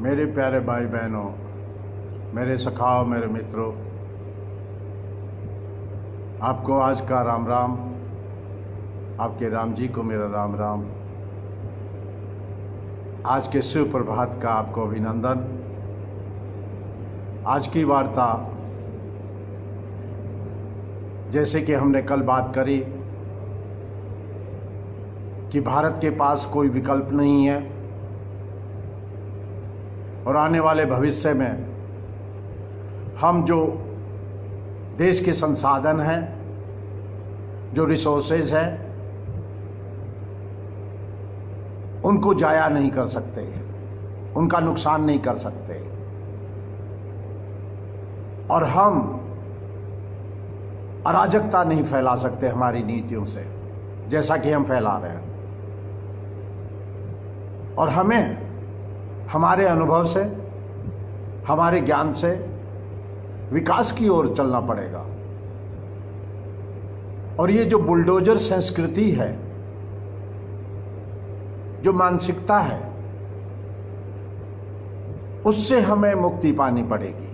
मेरे प्यारे भाई बहनों, मेरे सखाओ, मेरे मित्रों, आपको आज का राम राम। आपके राम जी को मेरा राम राम। आज के शिव प्रभात का आपको अभिनंदन। आज की वार्ता, जैसे कि हमने कल बात करी कि भारत के पास कोई विकल्प नहीं है और आने वाले भविष्य में हम जो देश के संसाधन हैं, जो रिसोर्सेज हैं, उनको जाया नहीं कर सकते, उनका नुकसान नहीं कर सकते और हम अराजकता नहीं फैला सकते हमारी नीतियों से, जैसा कि हम फैला रहे हैं। और हमें हमारे अनुभव से, हमारे ज्ञान से विकास की ओर चलना पड़ेगा। और ये जो बुलडोजर संस्कृति है, जो मानसिकता है, उससे हमें मुक्ति पानी पड़ेगी।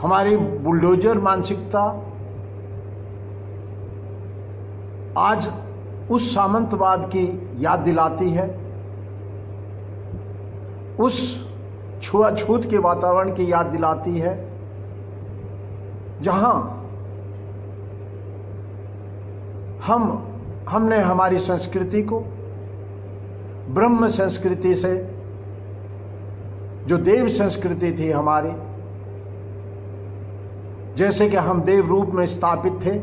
हमारी बुलडोजर मानसिकता आज उस सामंतवाद की याद दिलाती है, उस छुआछूत के वातावरण की याद दिलाती है, जहां हमने हमारी संस्कृति को ब्रह्म संस्कृति से, जो देव संस्कृति थी हमारी, जैसे कि हम देव रूप में स्थापित थे,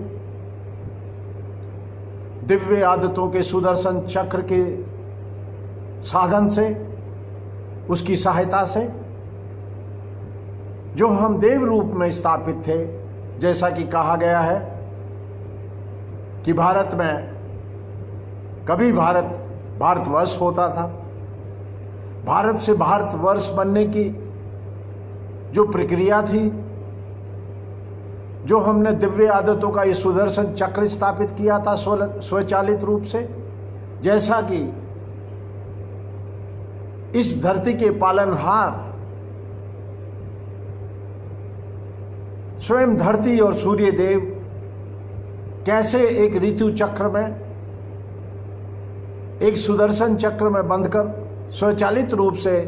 दिव्य आदतों के सुदर्शन चक्र के साधन से, उसकी सहायता से, जो हम देव रूप में स्थापित थे, जैसा कि कहा गया है कि भारत में कभी भारतवर्ष होता था। भारत से भारतवर्ष बनने की जो प्रक्रिया थी, जो हमने दिव्य आदतों का ये सुदर्शन चक्र स्थापित किया था स्वचालित रूप से, जैसा कि इस धरती के पालनहार स्वयं धरती और सूर्य देव कैसे एक ऋतु चक्र में, एक सुदर्शन चक्र में बंधकर स्वचालित रूप से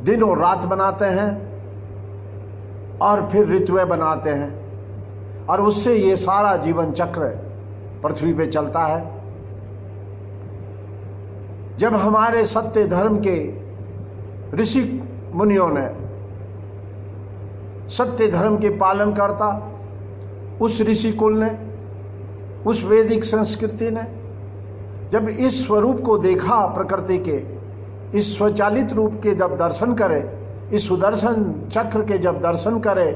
दिन और रात बनाते हैं और फिर ऋतुएं बनाते हैं, और उससे ये सारा जीवन चक्र पृथ्वी पे चलता है। जब हमारे सत्य धर्म के ऋषि मुनियों ने, सत्य धर्म के पालन करता उस ऋषि कुल ने, उस वैदिक संस्कृति ने, जब इस स्वरूप को देखा प्रकृति के, इस स्वचालित रूप के जब दर्शन करे, इस सुदर्शन चक्र के जब दर्शन करे,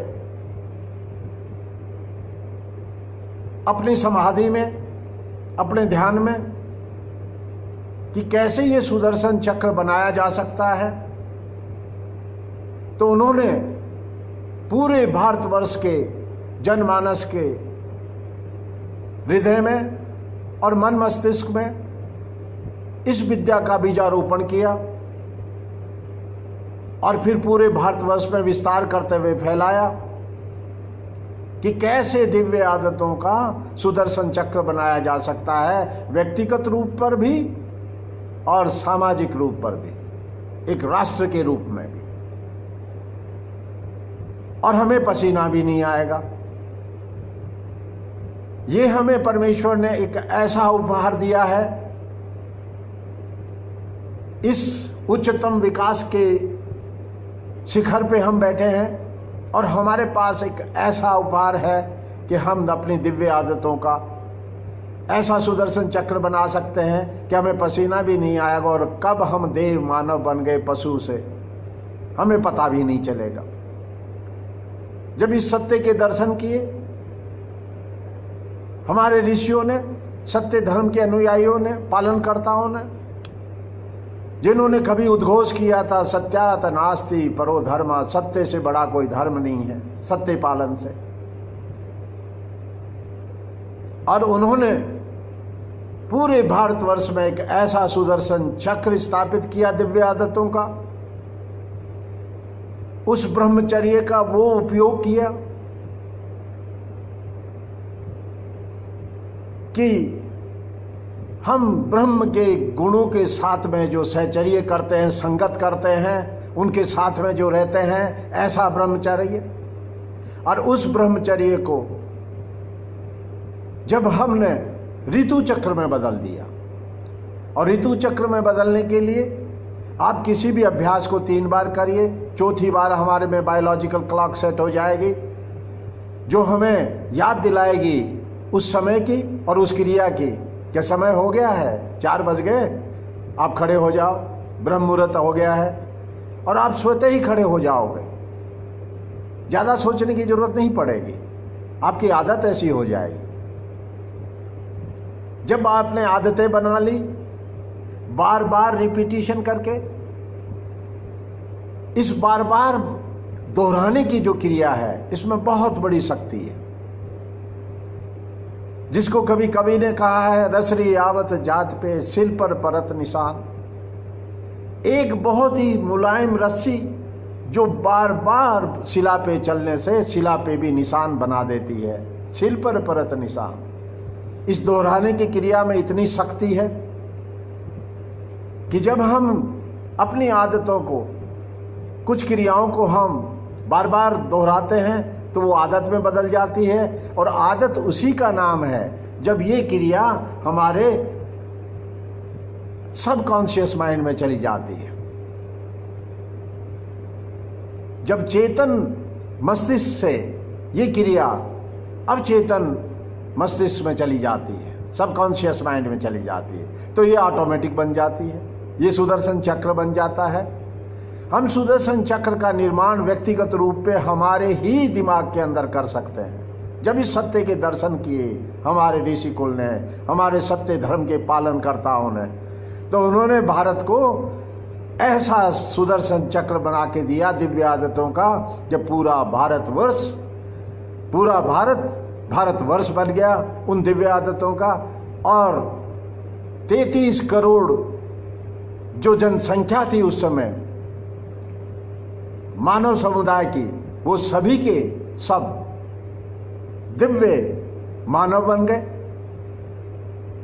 अपनी समाधि में, अपने ध्यान में, कि कैसे ये सुदर्शन चक्र बनाया जा सकता है, तो उन्होंने पूरे भारतवर्ष के जनमानस के हृदय में और मन मस्तिष्क में इस विद्या का बीजारोपण किया और फिर पूरे भारतवर्ष में विस्तार करते हुए फैलाया कि कैसे दिव्य आदतों का सुदर्शन चक्र बनाया जा सकता है, व्यक्तिगत रूप पर भी और सामाजिक रूप पर भी, एक राष्ट्र के रूप में भी। और हमें पसीना भी नहीं आएगा। ये हमें परमेश्वर ने एक ऐसा उपहार दिया है, इस उच्चतम विकास के शिखर पे हम बैठे हैं और हमारे पास एक ऐसा उपहार है कि हम अपनी दिव्य आदतों का ऐसा सुदर्शन चक्र बना सकते हैं कि हमें पसीना भी नहीं आएगा और कब हम देव मानव बन गए पशु से हमें पता भी नहीं चलेगा। जब इस सत्य के दर्शन किए हमारे ऋषियों ने, सत्य धर्म के अनुयायियों ने, पालनकर्ताओं ने, जिन्होंने कभी उद्घोष किया था सत्यात नास्ति परो धर्म, सत्य से बड़ा कोई धर्म नहीं है, सत्य पालन से, और उन्होंने पूरे भारतवर्ष में एक ऐसा सुदर्शन चक्र स्थापित किया दिव्य आदतों का, उस ब्रह्मचर्य का वो उपयोग किया कि हम ब्रह्म के गुणों के साथ में जो सहचर्य करते हैं, संगत करते हैं, उनके साथ में जो रहते हैं, ऐसा ब्रह्मचर्य। और उस ब्रह्मचर्य को जब हमने ऋतु चक्र में बदल दिया, और ऋतु चक्र में बदलने के लिए आप किसी भी अभ्यास को 3 बार करिए, चौथी बार हमारे में बायोलॉजिकल क्लॉक सेट हो जाएगी जो हमें याद दिलाएगी उस समय की और उस क्रिया की कि समय हो गया है, 4 बज गए, आप खड़े हो जाओ, ब्रह्म मुहूर्त हो गया है, और आप स्वतः ही खड़े हो जाओगे। ज़्यादा सोचने की जरूरत नहीं पड़ेगी, आपकी आदत ऐसी हो जाएगी। जब आपने आदतें बना ली, बार बार रिपीटिशन करके, इस बार बार दोहराने की जो क्रिया है, इसमें बहुत बड़ी शक्ति है। जिसको कभी कवि ने कहा है, रसरी आवत जात पे सिल पर परत निशान। एक बहुत ही मुलायम रस्सी जो बार बार शिला पे चलने से शिला पे भी निशान बना देती है, सिल पर परत निशान। इस दोहराने की क्रिया में इतनी शक्ति है कि जब हम अपनी आदतों को, कुछ क्रियाओं को हम बार बार दोहराते हैं तो वो आदत में बदल जाती है, और आदत उसी का नाम है जब ये क्रिया हमारे सबकॉन्शियस माइंड में चली जाती है। जब चेतन मस्तिष्क से ये क्रिया अवचेतन मस्तिष्क में चली जाती है, सबकॉन्शियस माइंड में चली जाती है, तो ये ऑटोमेटिक बन जाती है, ये सुदर्शन चक्र बन जाता है। हम सुदर्शन चक्र का निर्माण व्यक्तिगत रूप पे हमारे ही दिमाग के अंदर कर सकते हैं। जब इस सत्य के दर्शन किए हमारे ऋषि कुल ने, हमारे सत्य धर्म के पालनकर्ताओं ने, तो उन्होंने भारत को ऐसा सुदर्शन चक्र बना के दिया दिव्य आदतों का, जब पूरा भारतवर्ष, पूरा भारतवर्ष बन गया उन दिव्य आदतों का। और 33 करोड़ जो जनसंख्या थी उस समय मानव समुदाय की, वो सभी के सब दिव्य मानव बन गए।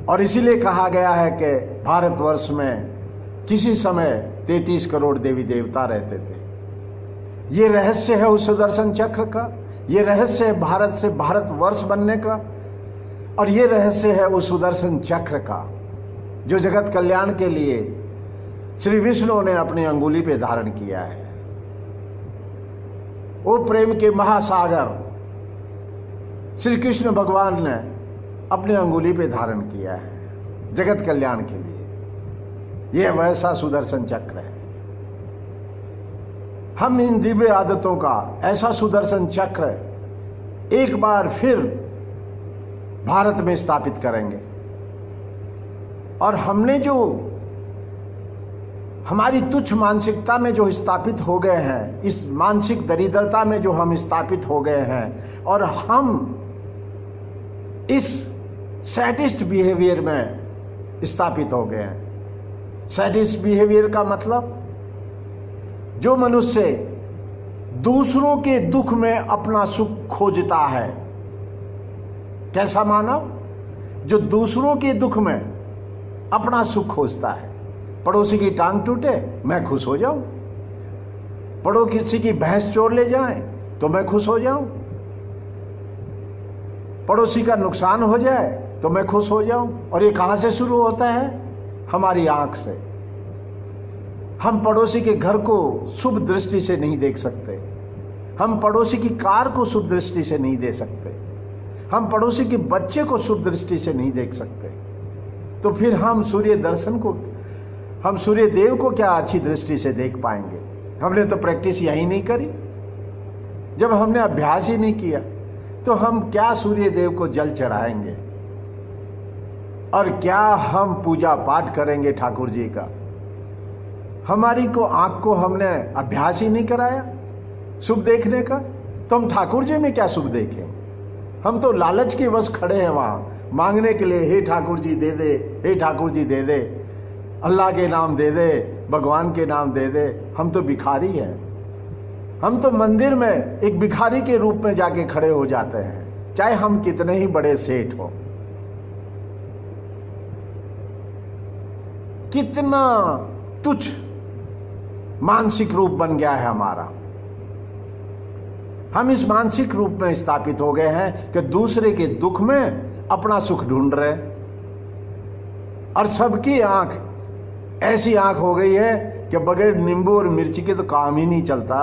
और इसीलिए कहा गया है कि भारतवर्ष में किसी समय 33 करोड़ देवी देवता रहते थे। ये रहस्य है उस सुदर्शन चक्र का, ये रहस्य है भारत से भारतवर्ष बनने का, और ये रहस्य है उस सुदर्शन चक्र का जो जगत कल्याण के लिए श्री विष्णु ने अपनी अंगुली पे धारण किया है। वो प्रेम के महासागर श्री कृष्ण भगवान ने अपनी अंगुली पे धारण किया है जगत कल्याण के लिए। यह वैसा सुदर्शन चक्र है। हम इन दिव्य आदतों का ऐसा सुदर्शन चक्र एक बार फिर भारत में स्थापित करेंगे। और हमने जो हमारी तुच्छ मानसिकता में जो स्थापित हो गए हैं, इस मानसिक दरिद्रता में जो हम स्थापित हो गए हैं, और हम इस सैडिस्ट बिहेवियर में स्थापित हो गए हैं। सैडिस्ट बिहेवियर का मतलब जो मनुष्य दूसरों के दुख में अपना सुख खोजता है। कैसा मानव? जो दूसरों के दुख में अपना सुख खोजता है। पड़ोसी की टांग टूटे, मैं खुश हो जाऊं। पड़ोसी की भैंस चोर ले जाए तो मैं खुश हो जाऊं। पड़ोसी का नुकसान हो जाए तो मैं खुश हो जाऊं। और ये कहां से शुरू होता है? हमारी आंख से। हम पड़ोसी के घर को शुभ दृष्टि से नहीं देख सकते। हम पड़ोसी की कार को शुभ दृष्टि से नहीं देख सकते। हम पड़ोसी के बच्चे को शुभ दृष्टि से नहीं देख सकते। तो फिर हम सूर्य दर्शन को, हम सूर्य देव को क्या अच्छी दृष्टि से देख पाएंगे? हमने तो प्रैक्टिस यही नहीं करी। जब हमने अभ्यास ही नहीं किया तो हम क्या सूर्य देव को जल चढ़ाएंगे और क्या हम पूजा पाठ करेंगे ठाकुर जी का? हमारी को आंख को हमने अभ्यास ही नहीं कराया शुभ देखने का, तो हम ठाकुर जी में क्या शुभ देखें? हम तो लालच के वश खड़े हैं वहां, मांगने के लिए, हे ठाकुर जी दे दे, हे ठाकुर जी दे दे, अल्लाह के नाम दे दे, भगवान के नाम दे दे। हम तो भिखारी हैं। हम तो मंदिर में एक भिखारी के रूप में जाके खड़े हो जाते हैं, चाहे हम कितने ही बड़े सेठ हो। कितना तुच्छ मानसिक रूप बन गया है हमारा। हम इस मानसिक रूप में स्थापित हो गए हैं कि दूसरे के दुख में अपना सुख ढूंढ रहे, और सबकी आंख ऐसी आंख हो गई है कि बगैर नींबू और मिर्ची के तो काम ही नहीं चलता।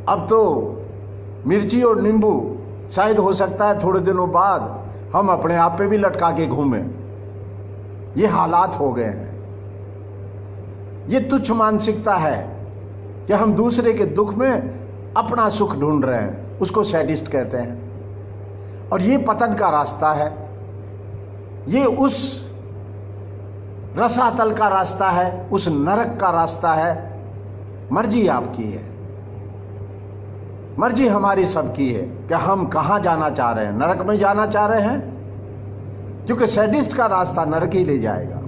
अब तो मिर्ची और नींबू शायद हो सकता है थोड़े दिनों बाद हम अपने आप पे भी लटका के घूमें। ये हालात हो गए हैं। ये तुच्छ मानसिकता है कि हम दूसरे के दुख में अपना सुख ढूंढ रहे हैं, उसको सैडिस्ट कहते हैं। और ये पतन का रास्ता है, ये उस रसातल का रास्ता है, उस नरक का रास्ता है। मर्जी आपकी है, मर्जी हमारी सबकी है कि हम कहां जाना चाह रहे हैं। नरक में जाना चाह रहे हैं, क्योंकि सैडिस्ट का रास्ता नरक ही ले जाएगा।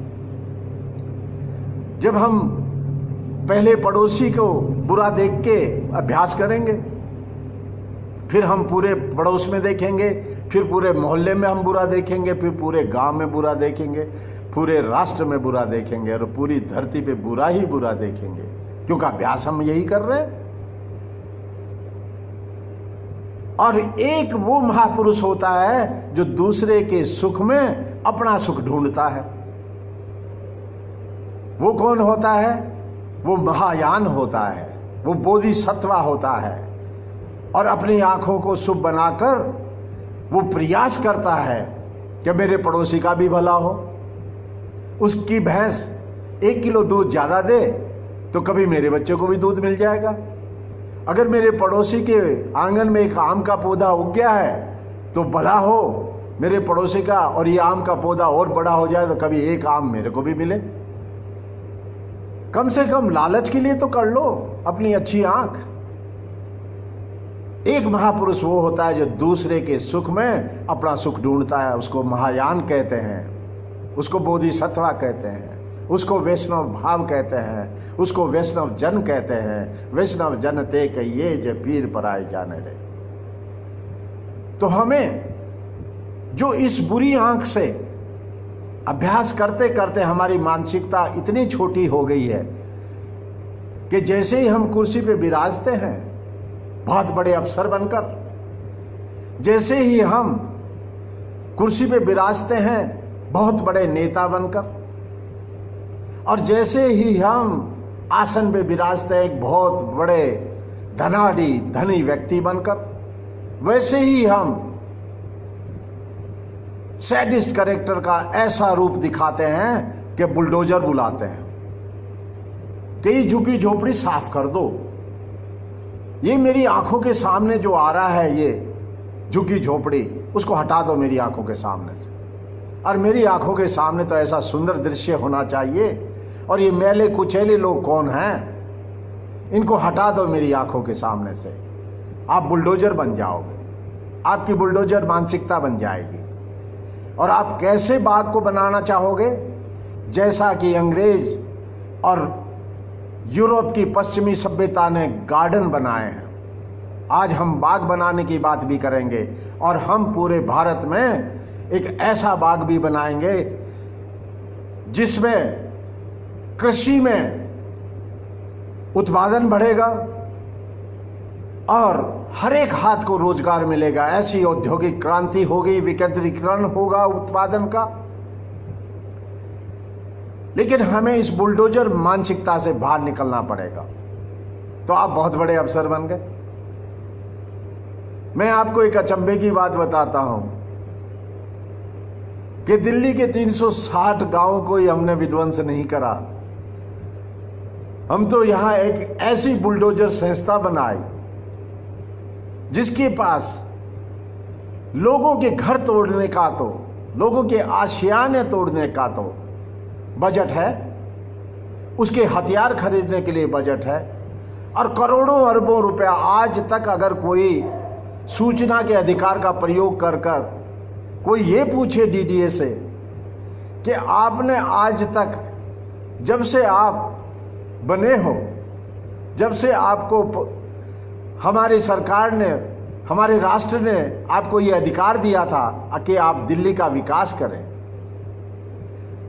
जब हम पहले पड़ोसी को बुरा देख के अभ्यास करेंगे, फिर हम पूरे पड़ोस में देखेंगे, फिर पूरे मोहल्ले में हम बुरा देखेंगे, फिर पूरे गांव में बुरा देखेंगे, पूरे राष्ट्र में बुरा देखेंगे, और पूरी धरती पे बुरा ही बुरा देखेंगे, क्योंकि अभ्यास हम यही कर रहे हैं। और एक वो महापुरुष होता है जो दूसरे के सुख में अपना सुख ढूंढता है। वो कौन होता है? वो महायान होता है, वो बोधिसत्वा होता है, और अपनी आंखों को शुभ बनाकर वो प्रयास करता है कि मेरे पड़ोसी का भी भला हो। उसकी भैंस 1 किलो दूध ज्यादा दे तो कभी मेरे बच्चे को भी दूध मिल जाएगा। अगर मेरे पड़ोसी के आंगन में एक आम का पौधा उग गया है तो भला हो मेरे पड़ोसी का, और ये आम का पौधा और बड़ा हो जाए तो कभी एक आम मेरे को भी मिले। कम से कम लालच के लिए तो कर लो अपनी अच्छी आंख। एक महापुरुष वो होता है जो दूसरे के सुख में अपना सुख ढूंढता है, उसको महायान कहते हैं, उसको बोधिसत्वा कहते हैं, उसको वैष्णव भाव कहते हैं, उसको वैष्णव जन कहते हैं। वैष्णव जन ते कहिए जे पीर पराए जाने रे। तो हमें जो इस बुरी आंख से अभ्यास करते करते हमारी मानसिकता इतनी छोटी हो गई है कि जैसे ही हम कुर्सी पे विराजते हैं बहुत बड़े अफसर बनकर, जैसे ही हम कुर्सी पे विराजते हैं बहुत बड़े नेता बनकर, और जैसे ही हम आसन पे विराजते हैं एक बहुत बड़े धनी व्यक्ति बनकर, वैसे ही हम सैडिस्ट कैरेक्टर का ऐसा रूप दिखाते हैं कि बुलडोजर बुलाते हैं कि ये झुकी झोपड़ी साफ कर दो। ये मेरी आंखों के सामने जो आ रहा है ये झुकी झोपड़ी, उसको हटा दो मेरी आंखों के सामने से। और मेरी आंखों के सामने तो ऐसा सुंदर दृश्य होना चाहिए, और ये मैले कुचैले लोग कौन हैं, इनको हटा दो मेरी आंखों के सामने से। आप बुलडोजर बन जाओगे, आपकी बुलडोजर मानसिकता बन जाएगी। और आप कैसे बाग को बनाना चाहोगे? जैसा कि अंग्रेज और यूरोप की पश्चिमी सभ्यता ने गार्डन बनाए हैं, आज हम बाग बनाने की बात भी करेंगे। और हम पूरे भारत में एक ऐसा बाग भी बनाएंगे जिसमें कृषि में उत्पादन बढ़ेगा और हर एक हाथ को रोजगार मिलेगा। ऐसी औद्योगिक क्रांति होगी, विकेंद्रीकरण होगा उत्पादन का। लेकिन हमें इस बुलडोजर मानसिकता से बाहर निकलना पड़ेगा। तो आप बहुत बड़े अफसर बन गए। मैं आपको एक अचंभे की बात बताता हूं कि दिल्ली के 360 गांवों को ही हमने विध्वंस नहीं करा। हम तो यहां एक ऐसी बुलडोजर संस्था बनाई जिसके पास लोगों के घर तोड़ने का तो, लोगों के आशियाने तोड़ने का तो बजट है, उसके हथियार खरीदने के लिए बजट है, और करोड़ों अरबों रुपया आज तक अगर कोई सूचना के अधिकार का प्रयोग कर कर कोई ये पूछे डीडीए से कि आपने आज तक, जब से आप बने हो, जब से आपको हमारी सरकार ने, हमारे राष्ट्र ने आपको ये अधिकार दिया था कि आप दिल्ली का विकास करें,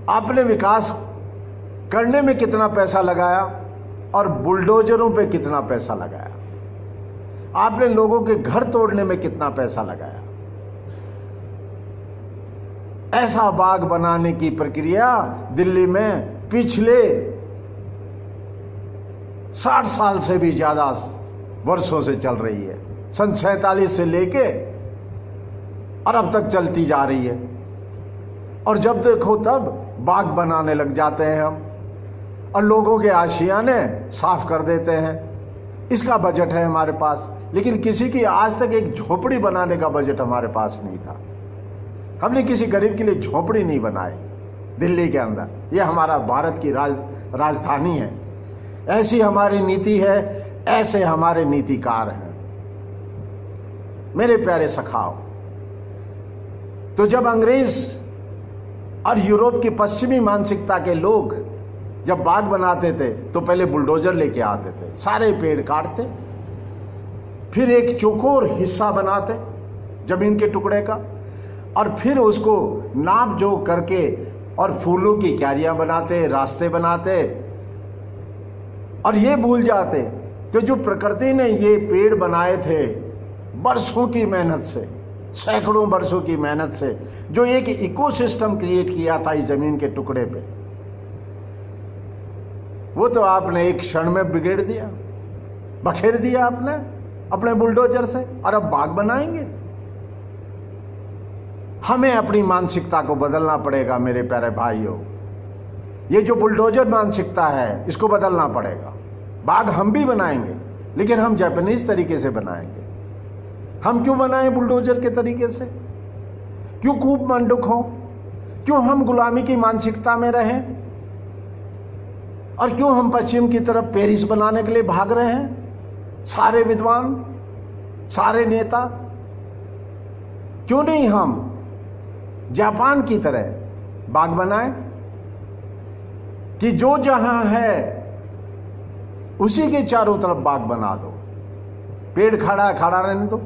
आपने विकास करने में कितना पैसा लगाया और बुलडोजरों पे कितना पैसा लगाया, आपने लोगों के घर तोड़ने में कितना पैसा लगाया। ऐसा बाग बनाने की प्रक्रिया दिल्ली में पिछले 60 साल से भी ज्यादा वर्षों से चल रही है। सन 47 से लेके और अब तक चलती जा रही है। और जब देखो तब बाग बनाने लग जाते हैं हम, और लोगों के आशियाने साफ कर देते हैं। इसका बजट है हमारे पास, लेकिन किसी की आज तक एक झोपड़ी बनाने का बजट हमारे पास नहीं था। हमने किसी गरीब के लिए झोपड़ी नहीं बनाई दिल्ली के अंदर। यह हमारा भारत की राजधानी है। ऐसी हमारी नीति है, ऐसे हमारे नीतिकार हैं। मेरे प्यारे सखाओ, तो जब अंग्रेज और यूरोप की पश्चिमी मानसिकता के लोग जब बाग बनाते थे तो पहले बुलडोजर लेके आते थे, सारे पेड़ काटते, फिर एक चौकोर हिस्सा बनाते जमीन के टुकड़े का, और फिर उसको नाप जोख करके और फूलों की क्यारियां बनाते, रास्ते बनाते, और ये भूल जाते कि जो प्रकृति ने ये पेड़ बनाए थे बरसों की मेहनत से, सैकड़ों वर्षों की मेहनत से, जो एक इकोसिस्टम क्रिएट किया था इस जमीन के टुकड़े पे, वो तो आपने एक क्षण में बिगेड़ दिया, बखेर दिया आपने अपने बुलडोजर से, और अब बाग बनाएंगे। हमें अपनी मानसिकता को बदलना पड़ेगा मेरे प्यारे भाइयों। ये जो बुलडोजर मानसिकता है इसको बदलना पड़ेगा। बाग हम भी बनाएंगे, लेकिन हम जापानीज तरीके से बनाएंगे। हम क्यों बनाएं बुलडोजर के तरीके से? क्यों खूब मंडुक हो? क्यों हम गुलामी की मानसिकता में रहें? और क्यों हम पश्चिम की तरफ पेरिस बनाने के लिए भाग रहे हैं? सारे विद्वान, सारे नेता, क्यों नहीं हम जापान की तरह बाग बनाएं कि जो जहां है उसी के चारों तरफ बाग बना दो। पेड़ खड़ा खड़ा रहने दो,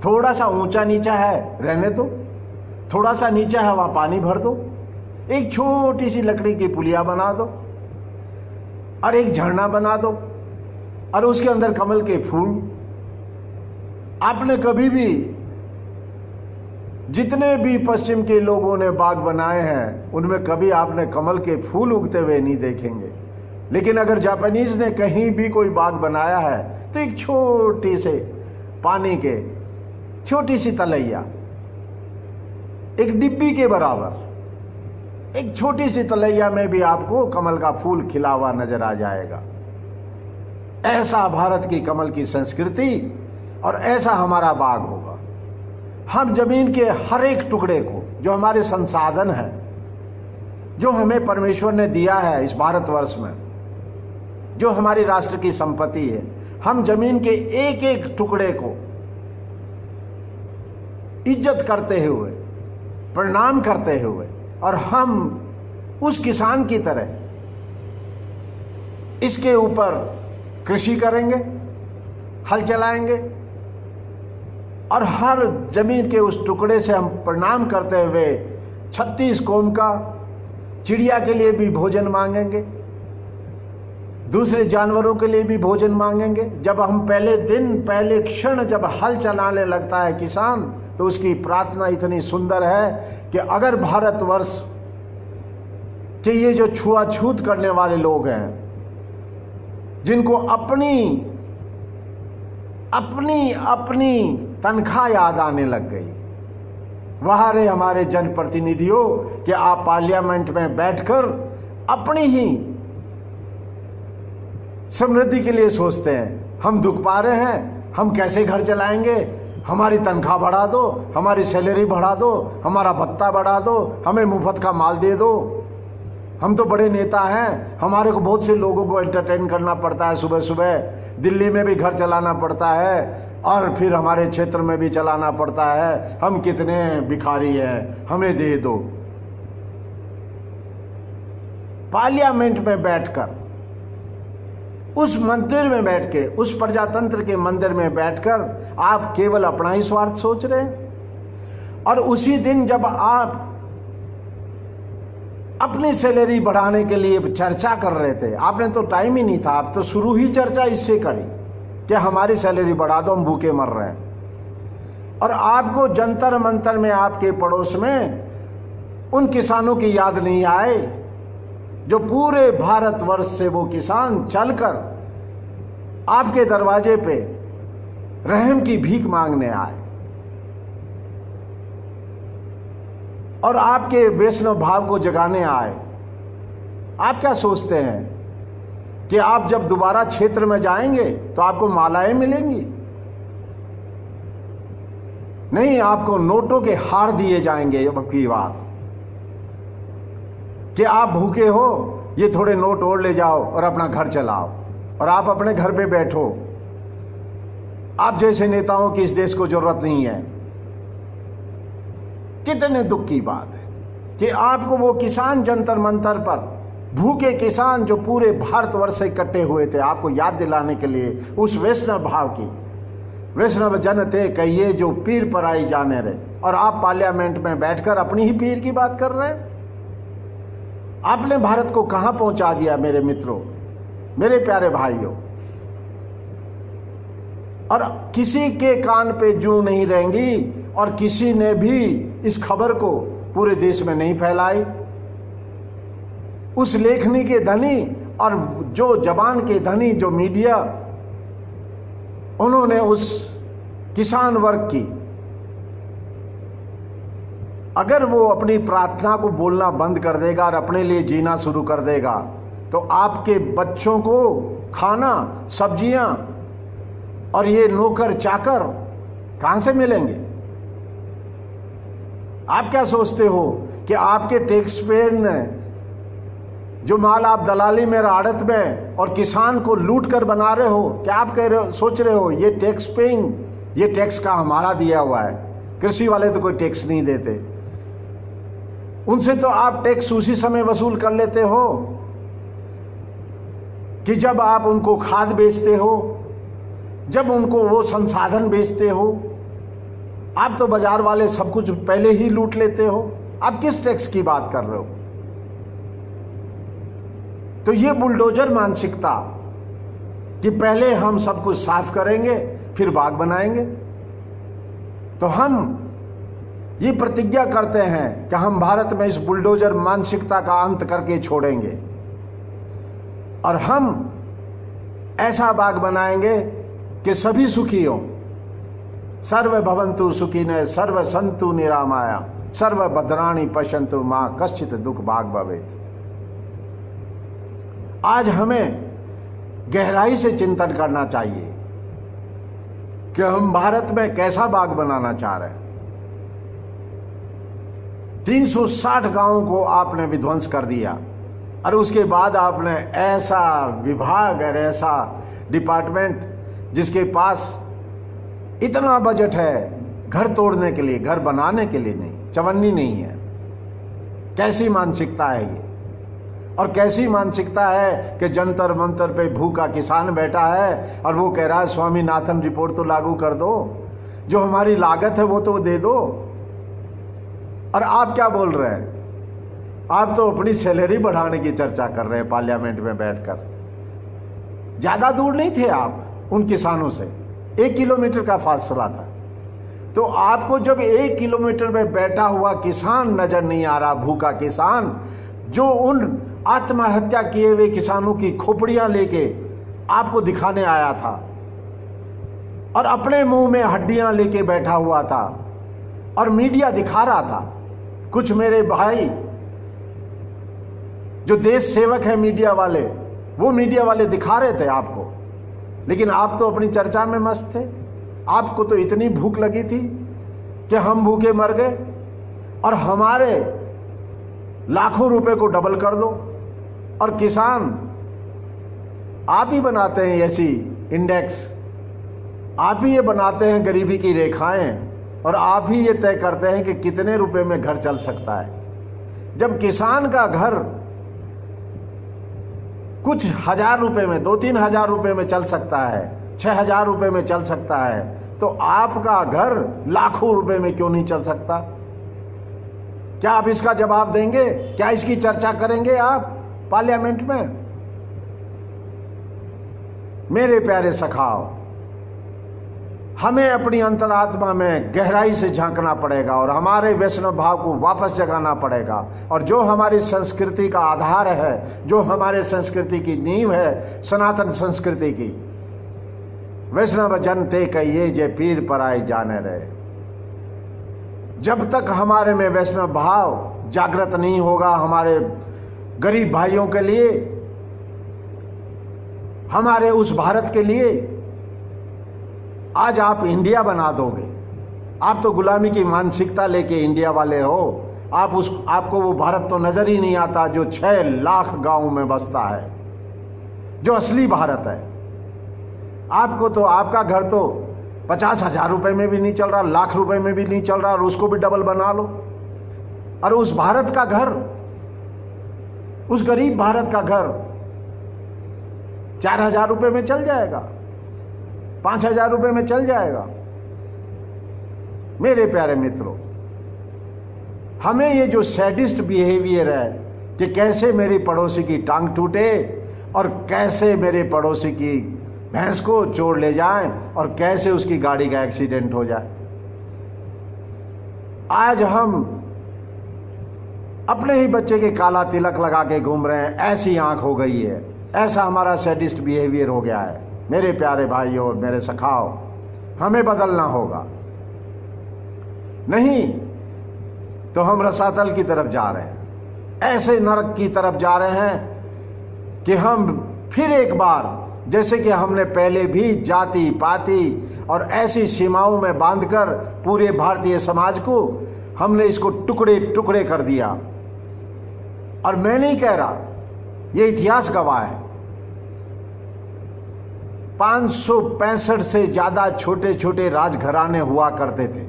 थोड़ा सा ऊंचा नीचा है रहने दो, थोड़ा सा नीचा है वहां पानी भर दो, एक छोटी सी लकड़ी की पुलिया बना दो और एक झरना बना दो, और उसके अंदर कमल के फूल। आपने कभी भी, जितने भी पश्चिम के लोगों ने बाग बनाए हैं उनमें कभी आपने कमल के फूल उगते हुए नहीं देखेंगे। लेकिन अगर जापानीज ने कहीं भी कोई बाग बनाया है तो एक छोटी से पानी के, छोटी सी तलैया, एक डिब्बी के बराबर, एक छोटी सी तलैया में भी आपको कमल का फूल खिला हुआ नजर आ जाएगा। ऐसा भारत की कमल की संस्कृति और ऐसा हमारा बाग होगा। हम जमीन के हर एक टुकड़े को, जो हमारे संसाधन है, जो हमें परमेश्वर ने दिया है इस भारतवर्ष में, जो हमारी राष्ट्र की संपत्ति है, हम जमीन के एक एक टुकड़े को इज्जत करते हुए, प्रणाम करते हुए, और हम उस किसान की तरह इसके ऊपर कृषि करेंगे, हल चलाएंगे, और हर जमीन के उस टुकड़े से हम प्रणाम करते हुए 36 कोम का चिड़िया के लिए भी भोजन मांगेंगे, दूसरे जानवरों के लिए भी भोजन मांगेंगे। जब हम पहले दिन, पहले क्षण जब हल चलाने लगता है किसान, तो उसकी प्रार्थना इतनी सुंदर है कि अगर भारतवर्ष के ये जो छुआछूत करने वाले लोग हैं, जिनको अपनी तनख्वाह याद आने लग गई, वह रहे हमारे जनप्रतिनिधियों कि आप पार्लियामेंट में बैठकर अपनी ही समृद्धि के लिए सोचते हैं। हम दुख पा रहे हैं, हम कैसे घर चलाएंगे, हमारी तनख्वाह बढ़ा दो, हमारी सैलरी बढ़ा दो, हमारा भत्ता बढ़ा दो, हमें मुफ्त का माल दे दो। हम तो बड़े नेता हैं, हमारे को बहुत से लोगों को एंटरटेन करना पड़ता है, सुबह सुबह दिल्ली में भी घर चलाना पड़ता है, और फिर हमारे क्षेत्र में भी चलाना पड़ता है, हम कितने भिखारी हैं, हमें दे दो। पार्लियामेंट में बैठकर, उस मंदिर में बैठ के, उस प्रजातंत्र के मंदिर में बैठकर आप केवल अपना ही स्वार्थ सोच रहे हैं। और उसी दिन जब आप अपनी सैलरी बढ़ाने के लिए चर्चा कर रहे थे, आपने तो टाइम ही नहीं था, आप तो शुरू ही चर्चा इससे करी कि हमारी सैलरी बढ़ा दो, हम भूखे मर रहे हैं। और आपको जंतर मंतर में आपके पड़ोस में उन किसानों की याद नहीं आए जो पूरे भारतवर्ष से वो किसान चलकर आपके दरवाजे पे रहम की भीख मांगने आए और आपके वैष्णव भाव को जगाने आए। आप क्या सोचते हैं कि आप जब दोबारा क्षेत्र में जाएंगे तो आपको मालाएं मिलेंगी? नहीं, आपको नोटों के हार दिए जाएंगे अब की बार कि आप भूखे हो, ये थोड़े नोट और ले जाओ और अपना घर चलाओ और आप अपने घर पे बैठो। आप जैसे नेताओं की इस देश को जरूरत नहीं है। कितने दुख की बात है कि आपको वो किसान जंतर मंतर पर, भूखे किसान जो पूरे भारतवर्ष से इकट्ठे हुए थे, आपको याद दिलाने के लिए उस वैष्णव भाव की, वैष्णव जन थे कहिए जो पीर पर आई जाने रहे, और आप पार्लियामेंट में बैठकर अपनी ही पीर की बात कर रहे हैं। आपने भारत को कहां पहुंचा दिया मेरे मित्रों, मेरे प्यारे भाइयों। और किसी के कान पे जूं नहीं रहेंगी और किसी ने भी इस खबर को पूरे देश में नहीं फैलाई। उस लेखनी के धनी और जो जबान के धनी जो मीडिया, उन्होंने उस किसान वर्ग की, अगर वो अपनी प्रार्थना को बोलना बंद कर देगा और अपने लिए जीना शुरू कर देगा तो आपके बच्चों को खाना, सब्जियां और ये नौकर चाकर कहां से मिलेंगे? आप क्या सोचते हो कि आपके टैक्स पेयर ने जो माल आप दलाली में, आड़त में और किसान को लूट कर बना रहे हो, क्या आप कह रहे हो, सोच रहे हो ये टैक्स पेइंग, ये टैक्स का हमारा दिया हुआ है? कृषि वाले तो कोई टैक्स नहीं देते, उनसे तो आप टैक्स उसी समय वसूल कर लेते हो कि जब आप उनको खाद बेचते हो, जब उनको वो संसाधन बेचते हो। आप तो बाजार वाले सब कुछ पहले ही लूट लेते हो, आप किस टैक्स की बात कर रहे हो? तो ये बुलडोजर मानसिकता कि पहले हम सब कुछ साफ करेंगे फिर बाग बनाएंगे, तो हम ये प्रतिज्ञा करते हैं कि हम भारत में इस बुलडोजर मानसिकता का अंत करके छोड़ेंगे और हम ऐसा बाग बनाएंगे कि सभी सुखी हो। सर्व भवन्तु सुखिनः सर्व सन्तु निरामया सर्व भद्राणि पश्यन्तु मा कश्चित् दुख भाग भवेत्। आज हमें गहराई से चिंतन करना चाहिए कि हम भारत में कैसा बाग बनाना चाह रहे हैं। 360 गांवों को आपने विध्वंस कर दिया और उसके बाद आपने ऐसा विभाग और ऐसा डिपार्टमेंट जिसके पास इतना बजट है घर तोड़ने के लिए, घर बनाने के लिए नहीं, चवन्नी नहीं है। कैसी मानसिकता है ये? और कैसी मानसिकता है कि जंतर मंतर पे भूखा किसान बैठा है और वो कह रहा है स्वामीनाथन रिपोर्ट तो लागू कर दो, जो हमारी लागत है वो तो दे दो। और आप क्या बोल रहे हैं? आप तो अपनी सैलरी बढ़ाने की चर्चा कर रहे हैं पार्लियामेंट में बैठकर। ज्यादा दूर नहीं थे आप उन किसानों से, 1 किलोमीटर का फासला था। तो आपको जब 1 किलोमीटर में बैठा हुआ किसान नजर नहीं आ रहा, भूखा किसान जो उन आत्महत्या किए हुए किसानों की खोपड़ियां लेके आपको दिखाने आया था और अपने मुंह में हड्डियां लेके बैठा हुआ था और मीडिया दिखा रहा था। कुछ मेरे भाई जो देश सेवक है मीडिया वाले, वो मीडिया वाले दिखा रहे थे आपको, लेकिन आप तो अपनी चर्चा में मस्त थे। आपको तो इतनी भूख लगी थी कि हम भूखे मर गए और हमारे लाखों रुपए को डबल कर दो। और किसान आप ही बनाते हैं ऐसी इंडेक्स आप ही ये बनाते हैं गरीबी की रेखाएं, और आप ही ये तय करते हैं कि कितने रुपए में घर चल सकता है। जब किसान का घर कुछ हजार रुपए में, 2-3 हजार रुपए में चल सकता है, 6,000 रुपए में चल सकता है, तो आपका घर लाखों रुपए में क्यों नहीं चल सकता? क्या आप इसका जवाब देंगे? क्या इसकी चर्चा करेंगे आप पार्लियामेंट में? मेरे प्यारे सखाओ, हमें अपनी अंतरात्मा में गहराई से झांकना पड़ेगा और हमारे वैष्णव भाव को वापस जगाना पड़ेगा। और जो हमारी संस्कृति का आधार है, जो हमारे संस्कृति की नींव है, सनातन संस्कृति की, वैष्णव जन ते कहिए जे पीर पराई जाने रहे। जब तक हमारे में वैष्णव भाव जागृत नहीं होगा, हमारे गरीब भाइयों के लिए, हमारे उस भारत के लिए, आज आप इंडिया बना दोगे। आप तो गुलामी की मानसिकता लेके इंडिया वाले हो। आपको वो भारत तो नजर ही नहीं आता जो 6 लाख गांव में बसता है, जो असली भारत है। आपको तो, आपका घर तो 50,000 रुपए में भी नहीं चल रहा, लाख रुपए में भी नहीं चल रहा, और उसको भी डबल बना लो। और उस भारत का घर, उस गरीब भारत का घर 4,000 रुपए में चल जाएगा, 5,000 रुपए में चल जाएगा। मेरे प्यारे मित्रों, हमें ये जो सैडिस्ट बिहेवियर है कि कैसे मेरी पड़ोसी की टांग टूटे और कैसे मेरे पड़ोसी की भैंस को चोर ले जाएं और कैसे उसकी गाड़ी का एक्सीडेंट हो जाए, आज हम अपने ही बच्चे के काला तिलक लगा के घूम रहे हैं। ऐसी आंख हो गई है, ऐसा हमारा सैडिस्ट बिहेवियर हो गया है। मेरे प्यारे भाइयों और मेरे सखाओ, हमें बदलना होगा, नहीं तो हम रसातल की तरफ जा रहे हैं, ऐसे नरक की तरफ जा रहे हैं कि हम फिर एक बार, जैसे कि हमने पहले भी जाति पाति और ऐसी सीमाओं में बांधकर पूरे भारतीय समाज को हमने इसको टुकड़े टुकड़े कर दिया। और मैं नहीं कह रहा, ये इतिहास गवाह है, 565 से ज्यादा छोटे छोटे राजघराने हुआ करते थे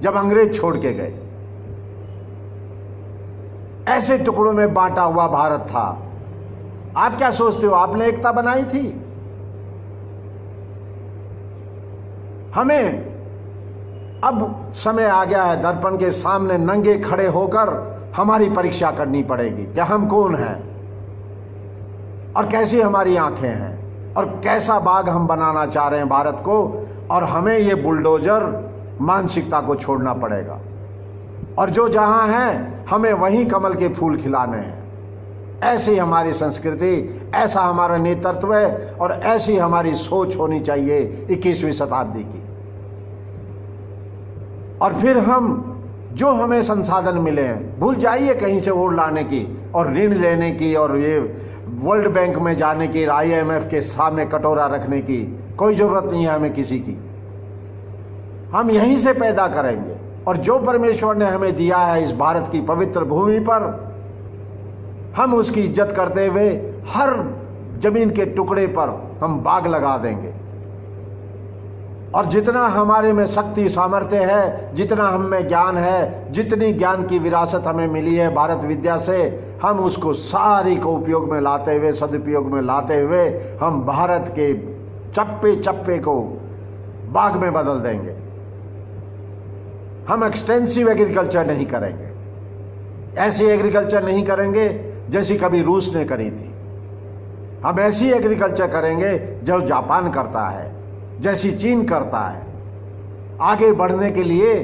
जब अंग्रेज छोड़ के गए। ऐसे टुकड़ों में बांटा हुआ भारत था। आप क्या सोचते हो, आपने एकता बनाई थी? हमें अब समय आ गया है दर्पण के सामने नंगे खड़े होकर हमारी परीक्षा करनी पड़ेगी कि हम कौन हैं और कैसी हमारी आंखें हैं और कैसा बाग हम बनाना चाह रहे हैं भारत को। और हमें ये बुलडोजर मानसिकता को छोड़ना पड़ेगा और जो जहां है हमें वहीं कमल के फूल खिलाने हैं। ऐसी हमारी संस्कृति, ऐसा हमारा नेतृत्व है और ऐसी हमारी सोच होनी चाहिए 21वीं शताब्दी की। और फिर हम जो हमें संसाधन मिले हैं, भूल जाइए कहीं से ओढ़ लाने की और ऋण लेने की और ये वर्ल्ड बैंक में जाने की, IMF के सामने कटोरा रखने की कोई जरूरत नहीं है हमें किसी की। हम यहीं से पैदा करेंगे और जो परमेश्वर ने हमें दिया है इस भारत की पवित्र भूमि पर, हम उसकी इज्जत करते हुए हर जमीन के टुकड़े पर हम बाग लगा देंगे। और जितना हमारे में शक्ति सामर्थ्य है, जितना हम में ज्ञान है, जितनी ज्ञान की विरासत हमें मिली है भारत विद्या से, हम उसको सारी को उपयोग में लाते हुए, सदुपयोग में लाते हुए हम भारत के चप्पे चप्पे को बाग में बदल देंगे। हम एक्सटेंसिव एग्रीकल्चर नहीं करेंगे, ऐसी एग्रीकल्चर नहीं करेंगे जैसी कभी रूस ने करी थी। हम ऐसी एग्रीकल्चर करेंगे जो जापान करता है, जैसी चीन करता है। आगे बढ़ने के लिए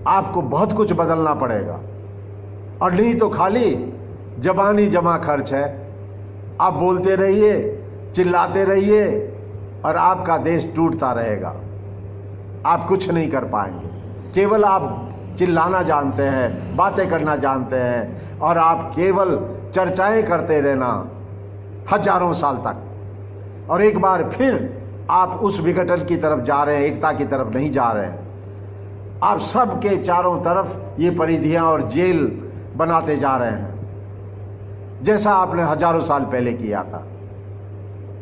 आपको बहुत कुछ बदलना पड़ेगा और नहीं तो खाली जबानी जमा खर्च है। आप बोलते रहिए, चिल्लाते रहिए और आपका देश टूटता रहेगा। आप कुछ नहीं कर पाएंगे, केवल आप चिल्लाना जानते हैं, बातें करना जानते हैं और आप केवल चर्चाएं करते रहना हजारों साल तक। और एक बार फिर आप उस विघटन की तरफ जा रहे हैं, एकता की तरफ नहीं जा रहे हैं। आप सब के चारों तरफ ये परिधियां और जेल बनाते जा रहे हैं, जैसा आपने हजारों साल पहले किया था।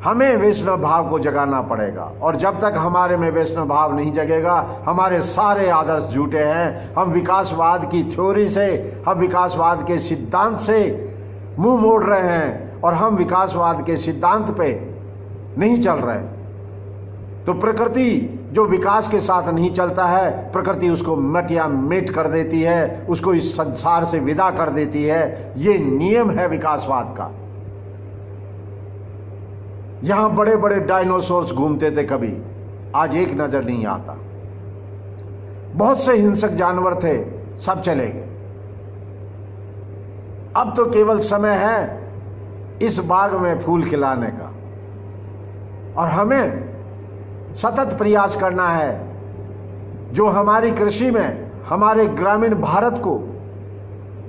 हमें वैष्णव भाव को जगाना पड़ेगा। और जब तक हमारे में वैष्णव भाव नहीं जगेगा, हमारे सारे आदर्श झूठे हैं। हम विकासवाद की थ्योरी से, हम विकासवाद के सिद्धांत से मुंह मोड़ रहे हैं और हम विकासवाद के सिद्धांत पे नहीं चल रहे। तो प्रकृति जो विकास के साथ नहीं चलता है, प्रकृति उसको मटिया मेट कर देती है, उसको इस संसार से विदा कर देती है। ये नियम है विकासवाद का। यहां बड़े बड़े डायनासोर्स घूमते थे कभी, आज एक नजर नहीं आता। बहुत से हिंसक जानवर थे, सब चले गए। अब तो केवल समय है इस बाग में फूल खिलाने का, और हमें सतत प्रयास करना है जो हमारी कृषि में, हमारे ग्रामीण भारत को,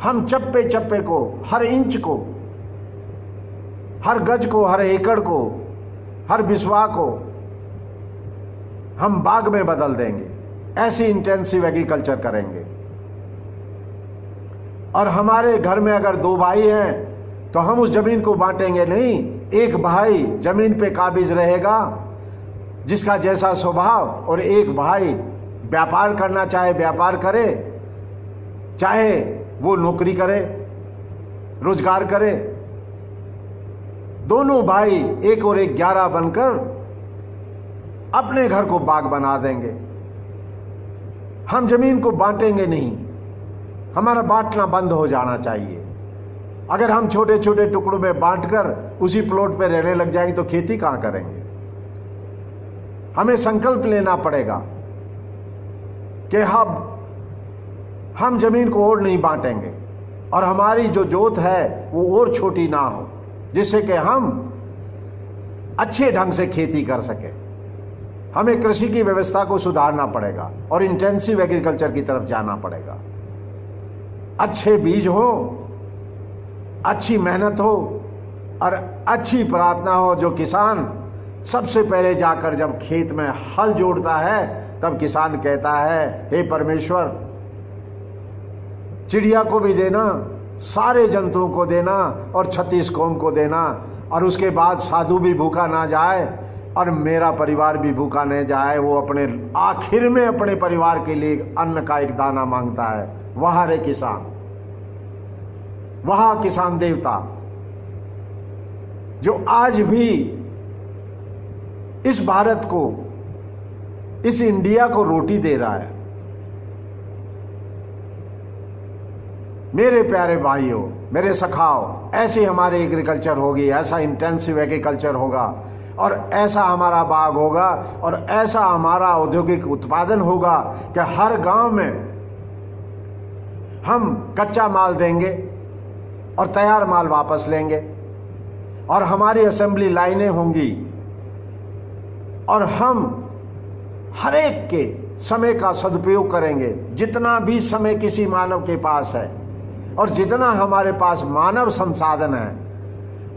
हम चप्पे चप्पे को, हर इंच को, हर गज को, हर एकड़ को, हर बिस्वा को हम बाग में बदल देंगे। ऐसी इंटेंसिव एग्रीकल्चर करेंगे। और हमारे घर में अगर 2 भाई हैं तो हम उस जमीन को बांटेंगे नहीं। एक भाई जमीन पे काबिज रहेगा जिसका जैसा स्वभाव, और एक भाई व्यापार करना चाहे व्यापार करे, चाहे वो नौकरी करे, रोजगार करे। दोनों भाई 1 और 1 11 बनकर अपने घर को बाग बना देंगे। हम जमीन को बांटेंगे नहीं, हमारा बांटना बंद हो जाना चाहिए। अगर हम छोटे छोटे टुकड़ों में बांटकर उसी प्लॉट पे रहने लग जाएंगे तो खेती कहां करेंगे। हमें संकल्प लेना पड़ेगा कि हम जमीन को और नहीं बांटेंगे, और हमारी जो जोत है वो और छोटी ना हो, जिससे कि हम अच्छे ढंग से खेती कर सके। हमें कृषि की व्यवस्था को सुधारना पड़ेगा और इंटेंसिव एग्रीकल्चर की तरफ जाना पड़ेगा। अच्छे बीज हो, अच्छी मेहनत हो और अच्छी प्रार्थना हो। जो किसान सबसे पहले जाकर जब खेत में हल जोड़ता है, तब किसान कहता है, हे परमेश्वर, चिड़िया को भी देना, सारे जंतुओं को देना और 36 कौम को देना, और उसके बाद साधु भी भूखा ना जाए और मेरा परिवार भी भूखा नहीं जाए। वो अपने आखिर में अपने परिवार के लिए अन्न का एक दाना मांगता है। वह रे किसान, वह किसान देवता जो आज भी इस भारत को, इस इंडिया को रोटी दे रहा है। मेरे प्यारे भाइयों, मेरे सखाओ, ऐसी हमारी एग्रीकल्चर होगी, ऐसा इंटेंसिव एग्रीकल्चर होगा, और ऐसा हमारा बाग होगा, और ऐसा हमारा औद्योगिक उत्पादन होगा कि हर गांव में हम कच्चा माल देंगे और तैयार माल वापस लेंगे, और हमारी असेंबली लाइनें होंगी, और हम हर एक के समय का सदुपयोग करेंगे। जितना भी समय किसी मानव के पास है और जितना हमारे पास मानव संसाधन है,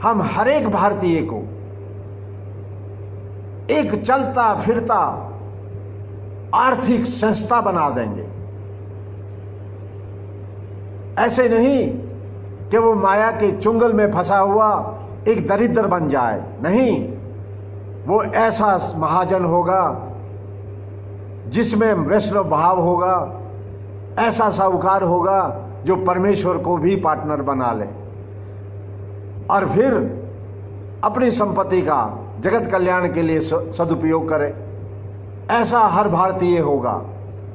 हम हर एक भारतीय को एक चलता फिरता आर्थिक संस्था बना देंगे। ऐसे नहीं कि वो माया के चुंगल में फंसा हुआ एक दरिद्र बन जाए, नहीं, वो ऐसा महाजन होगा जिसमें वैष्णव भाव होगा, ऐसा साहूकार होगा जो परमेश्वर को भी पार्टनर बना ले और फिर अपनी संपत्ति का जगत कल्याण के लिए सदुपयोग करे। ऐसा हर भारतीय होगा,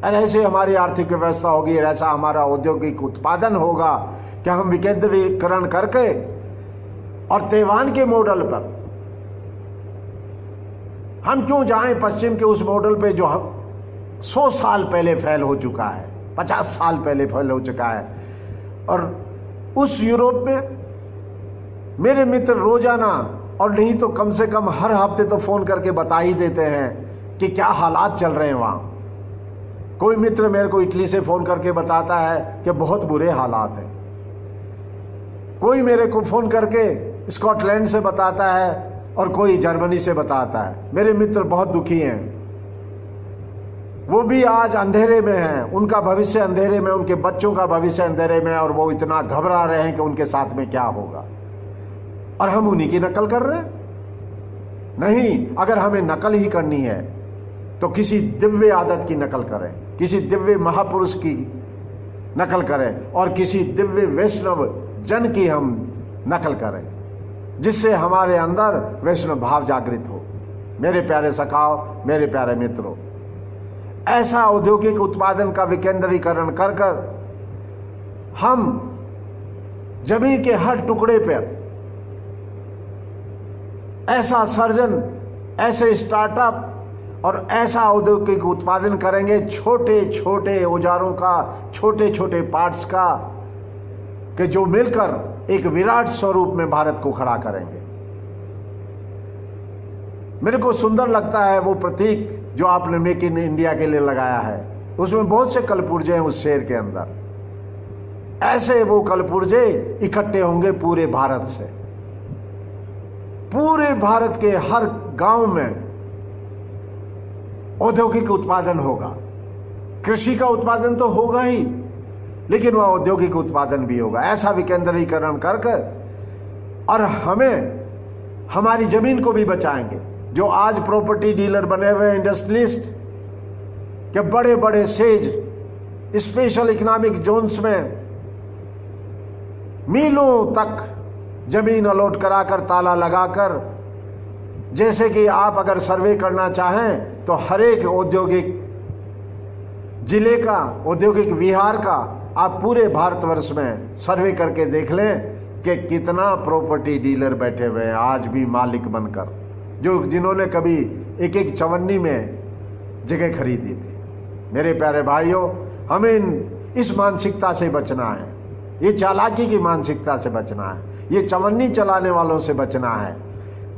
और ऐसे हमारी आर्थिक व्यवस्था होगी, और ऐसा हमारा औद्योगिक उत्पादन होगा कि हम विकेंद्रीकरण करके और ताइवान के मॉडल पर हम क्यों जाएं, पश्चिम के उस मॉडल पे जो 100 साल पहले फैल हो चुका है, 50 साल पहले फैल हो चुका है। और उस यूरोप में मेरे मित्र रोजाना और नहीं तो कम से कम हर हफ्ते तो फोन करके बता ही देते हैं कि क्या हालात चल रहे हैं वहाँ। कोई मित्र मेरे को इटली से फोन करके बताता है कि बहुत बुरे हालात हैं, कोई मेरे को फोन करके स्कॉटलैंड से बताता है और कोई जर्मनी से बताता है। मेरे मित्र बहुत दुखी हैं, वो भी आज अंधेरे में हैं, उनका भविष्य अंधेरे में, उनके बच्चों का भविष्य अंधेरे में, और वो इतना घबरा रहे हैं कि उनके साथ में क्या होगा, और हम उन्हीं की नकल कर रहे हैं। नहीं, अगर हमें नकल ही करनी है तो किसी दिव्य आदत की नकल करें, किसी दिव्य महापुरुष की नकल करें और किसी दिव्य वैष्णव जन की हम नकल करें, जिससे हमारे अंदर वैष्णव भाव जागृत हो। मेरे प्यारे सखाओ, मेरे प्यारे मित्रों, ऐसा औद्योगिक उत्पादन का विकेंद्रीकरण कर कर हम जमीन के हर टुकड़े पर ऐसा सर्जन, ऐसे स्टार्टअप और ऐसा औद्योगिक उत्पादन करेंगे, छोटे छोटे औजारों का, छोटे छोटे पार्ट्स का, कि जो मिलकर एक विराट स्वरूप में भारत को खड़ा करेंगे। मेरे को सुंदर लगता है वो प्रतीक जो आपने मेक इन इंडिया के लिए लगाया है। उसमें बहुत से कलपुर्जे हैं उस शेर के अंदर। ऐसे वो कलपुर्जे इकट्ठे होंगे पूरे भारत से। पूरे भारत के हर गांव में औद्योगिक उत्पादन होगा। कृषि का उत्पादन तो होगा ही, लेकिन वह औद्योगिक उत्पादन भी होगा। ऐसा विकेंद्रीकरण कर कर और हमें हमारी जमीन को भी बचाएंगे। जो आज प्रॉपर्टी डीलर बने हुए इंडस्ट्रियलिस्ट के बड़े बड़े सेज स्पेशल इकोनॉमिक जोन्स में मीलों तक जमीन अलॉट कराकर, ताला लगाकर, जैसे कि आप अगर सर्वे करना चाहें तो हर एक औद्योगिक जिले का, औद्योगिक विहार का आप पूरे भारतवर्ष में सर्वे करके देख लें कि कितना प्रॉपर्टी डीलर बैठे हुए हैं आज भी मालिक बनकर, जिन्होंने कभी एक एक चवन्नी में जगह खरीदी थी। मेरे प्यारे भाइयों, हमें इस मानसिकता से बचना है, ये चालाकी की मानसिकता से बचना है, ये चवन्नी चलाने वालों से बचना है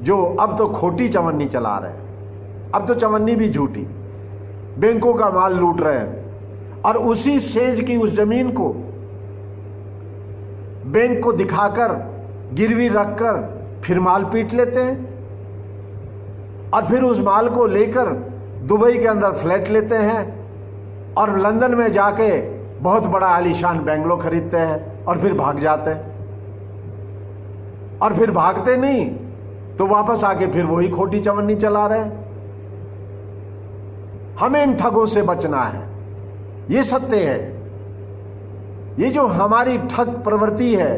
जो अब तो खोटी चवन्नी चला रहे हैं। अब तो चवन्नी भी झूठी, बैंकों का माल लूट रहे हैं और उसी सेज की उस जमीन को बैंक को दिखाकर, गिरवी रखकर फिर माल पीट लेते हैं और फिर उस माल को लेकर दुबई के अंदर फ्लैट लेते हैं और लंदन में जाके बहुत बड़ा आलीशान बंगलो खरीदते हैं और फिर भाग जाते हैं। और फिर भागते नहीं तो वापस आके फिर वही खोटी चवन्नी चला रहे हैं। हमें इन ठगों से बचना है, ये सत्य है। ये जो हमारी ठग प्रवृत्ति है,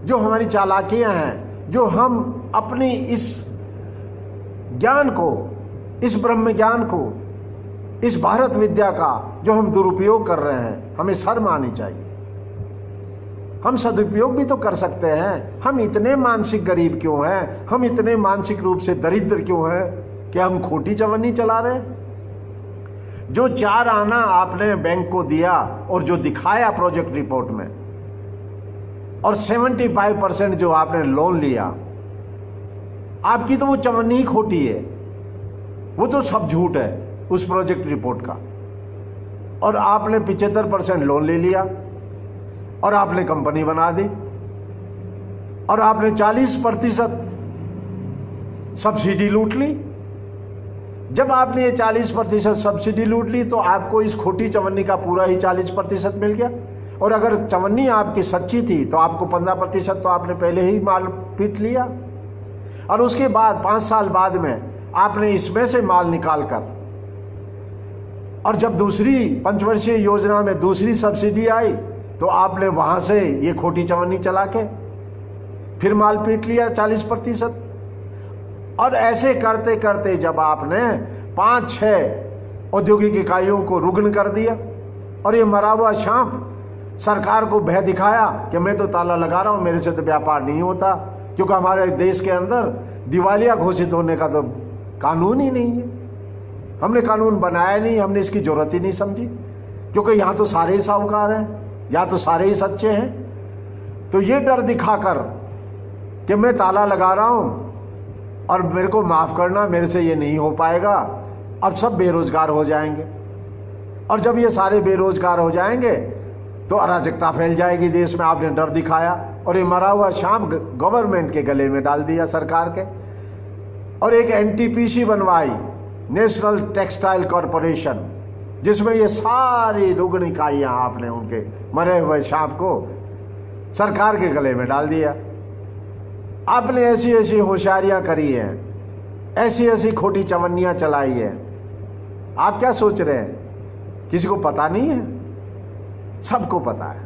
जो हमारी चालाकियां हैं, जो हम अपनी इस ज्ञान को, इस ब्रह्म ज्ञान को, इस भारत विद्या का जो हम दुरुपयोग कर रहे हैं, हमें शर्म आनी चाहिए। हम सदुपयोग भी तो कर सकते हैं। हम इतने मानसिक गरीब क्यों हैं, हम इतने मानसिक रूप से दरिद्र क्यों हैं कि हम खोटी चवन्नी चला रहे हैं? जो 4 आना आपने बैंक को दिया और जो दिखाया प्रोजेक्ट रिपोर्ट में, और 75% जो आपने लोन लिया, आपकी तो वो चवन्नी ही खोटी है, वो तो सब झूठ है उस प्रोजेक्ट रिपोर्ट का। और आपने 75% लोन ले लिया और आपने कंपनी बना दी और आपने 40% सब्सिडी लूट ली। जब आपने ये 40% सब्सिडी लूट ली तो आपको इस खोटी चवन्नी का पूरा ही 40% मिल गया। और अगर चवन्नी आपकी सच्ची थी तो आपको 15% तो आपने पहले ही माल पीट लिया। और उसके बाद 5 साल बाद में आपने इसमें से माल निकाल कर, और जब दूसरी पंचवर्षीय योजना में दूसरी सब्सिडी आई तो आपने वहां से ये खोटी चवन्नी चला के फिर माल पीट लिया 40%। और ऐसे करते करते जब आपने 5-6 औद्योगिक इकाइयों को रुग्ण कर दिया और ये मरा हुआ सांप सरकार को भय दिखाया कि मैं तो ताला लगा रहा हूं, मेरे से तो व्यापार नहीं होता, क्योंकि हमारे देश के अंदर दिवालिया घोषित होने का तो कानून ही नहीं है। हमने कानून बनाया नहीं, हमने इसकी जरूरत ही नहीं समझी, क्योंकि यहाँ तो सारे ही साहूकार हैं, यहाँ तो सारे ही सच्चे हैं। तो ये डर दिखाकर कि मैं ताला लगा रहा हूँ और मेरे को माफ़ करना, मेरे से ये नहीं हो पाएगा, अब सब बेरोजगार हो जाएंगे। और जब ये सारे बेरोजगार हो जाएंगे तो अराजकता फैल जाएगी देश में। आपने डर दिखाया और ये मरा हुआ सांप गवर्नमेंट के गले में डाल दिया, सरकार के। और एक NTPC बनवाई, नेशनल टेक्सटाइल कॉरपोरेशन, जिसमें ये सारी रुग्ण इकाइयां आपने उनके मरे हुए सांप को सरकार के गले में डाल दिया। आपने ऐसी ऐसी होशियारियां करी हैं ऐसी ऐसी खोटी चवन्नियां चलाई है। आप क्या सोच रहे हैं किसी को पता नहीं है? सबको पता है।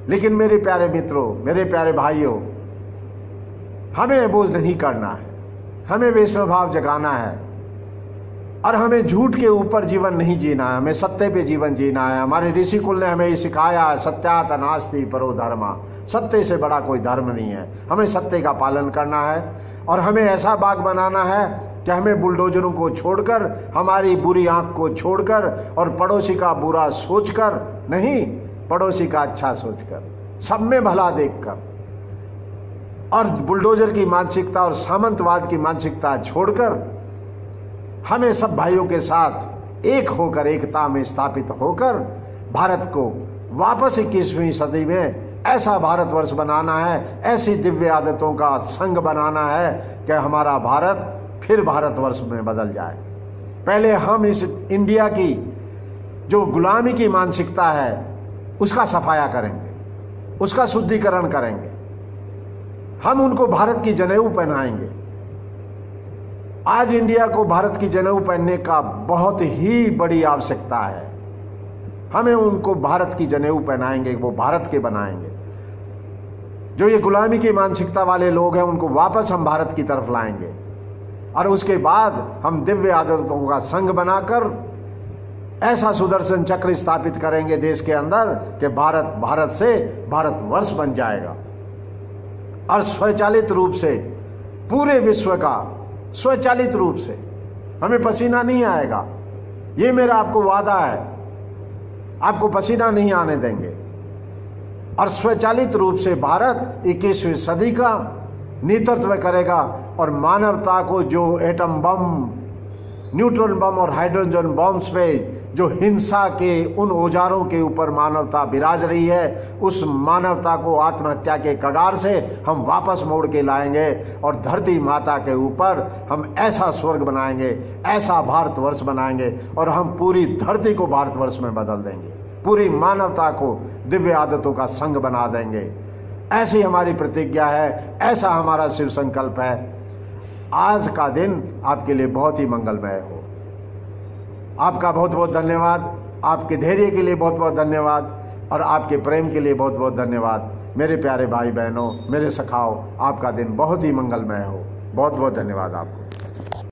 लेकिन मेरे प्यारे मित्रों, मेरे प्यारे भाइयों, हमें बोझ नहीं करना है, हमें वैष्णव भाव जगाना है और हमें झूठ के ऊपर जीवन नहीं जीना है, हमें सत्य पे जीवन जीना है। हमारे ऋषि कुल ने हमें सिखाया है, सत्यात नास्ति परो धर्मा, सत्य से बड़ा कोई धर्म नहीं है। हमें सत्य का पालन करना है और हमें ऐसा बाग बनाना है कि हमें बुलडोजरों को छोड़कर, हमारी बुरी आंख को छोड़कर और पड़ोसी का बुरा सोचकर नहीं, पड़ोसी का अच्छा सोचकर, सब में भला देखकर और बुलडोजर की मानसिकता और सामंतवाद की मानसिकता छोड़कर हमें सब भाइयों के साथ एक होकर, एकता में स्थापित होकर भारत को वापस 21वीं सदी में ऐसा भारतवर्ष बनाना है, ऐसी दिव्य आदतों का संग बनाना है कि हमारा भारत फिर भारतवर्ष में बदल जाए। पहले हम इस इंडिया की जो गुलामी की मानसिकता है उसका सफाया करेंगे, उसका शुद्धिकरण करेंगे। हम उनको भारत की जनेऊ पहनाएंगे। आज इंडिया को भारत की जनेऊ पहनने का बहुत ही बड़ी आवश्यकता है। हमें उनको भारत की जनेऊ पहनाएंगे, वो भारत के बनाएंगे। जो ये गुलामी की मानसिकता वाले लोग हैं उनको वापस हम भारत की तरफ लाएंगे और उसके बाद हम दिव्य आदतों का संग बनाकर ऐसा सुदर्शन चक्र स्थापित करेंगे देश के अंदर कि भारत से भारतवर्ष बन जाएगा और स्वचालित रूप से पूरे विश्व का, स्वचालित रूप से हमें पसीना नहीं आएगा। ये मेरा आपको वादा है, आपको पसीना नहीं आने देंगे और स्वचालित रूप से भारत 21वीं सदी का नेतृत्व करेगा और मानवता को जो एटम बम, न्यूट्रॉन बम और हाइड्रोजन बम्स पे जो हिंसा के उन औजारों के ऊपर मानवता विराज रही है, उस मानवता को आत्महत्या के कगार से हम वापस मोड़ के लाएंगे और धरती माता के ऊपर हम ऐसा स्वर्ग बनाएंगे, ऐसा भारतवर्ष बनाएंगे और हम पूरी धरती को भारतवर्ष में बदल देंगे, पूरी मानवता को दिव्य आदतों का संग बना देंगे। ऐसी हमारी प्रतिज्ञा है, ऐसा हमारा शिव संकल्प है। आज का दिन आपके लिए बहुत ही मंगलमय हो। आपका बहुत बहुत धन्यवाद, आपके धैर्य के लिए बहुत बहुत धन्यवाद और आपके प्रेम के लिए बहुत बहुत धन्यवाद। मेरे प्यारे भाई बहनों, मेरे सखाओ, आपका दिन बहुत ही मंगलमय हो। बहुत बहुत धन्यवाद आपको।